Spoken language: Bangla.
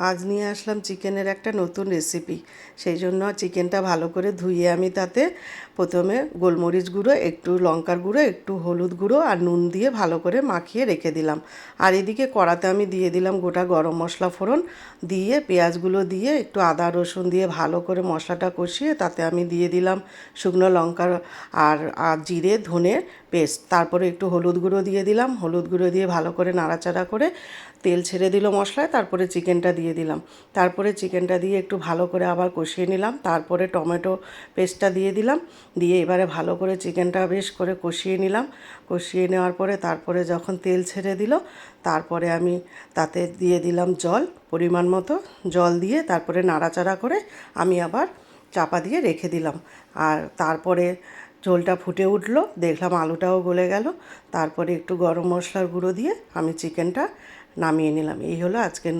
আজ নিয়ে আসলাম চিকেনের একটা নতুন রেসিপি। সেই জন্য চিকেনটা ভালো করে ধুয়ে আমি তাতে প্রথমে গোলমরিচ গুঁড়ো, একটু লঙ্কার গুঁড়ো, একটু হলুদ গুঁড়ো আর নুন দিয়ে ভালো করে মাখিয়ে রেখে দিলাম। আর এদিকে কড়াতে আমি দিয়ে দিলাম গোটা গরম মশলা ফোড়ন, দিয়ে পেঁয়াজগুলো দিয়ে একটু আদা রসুন দিয়ে ভালো করে মশলাটা কষিয়ে তাতে আমি দিয়ে দিলাম শুকনো লঙ্কা আর জিরে ধনে পেস্ট। তারপরে একটু হলুদ গুঁড়ো দিয়ে দিলাম, হলুদ গুঁড়ো দিয়ে ভালো করে নাড়াচাড়া করে তেল ছেড়ে দিল মশলায়। তারপরে চিকেনটা দিয়ে দিলাম, তারপরে চিকেনটা দিয়ে একটু ভালো করে আবার কষিয়ে নিলাম। তারপরে টমেটো পেস্টটা দিয়ে দিলাম, দিয়ে এবারে ভালো করে চিকেনটা বেশ করে কষিয়ে নিলাম। কষিয়ে নেওয়ার পরে তারপরে যখন তেল ছেড়ে দিল, তারপরে আমি তাতে দিয়ে দিলাম জল, পরিমাণ মতো জল দিয়ে তারপরে নাড়াচাড়া করে আমি আবার চাপা দিয়ে রেখে দিলাম। আর তারপরে ঝোলটা ফুটে উঠলো, দেখলাম আলুটাও গলে গেল। তারপরে একটু গরম মশলার গুঁড়ো দিয়ে আমি চিকেনটা নামিয়ে নিলাম। এই হলো আজকের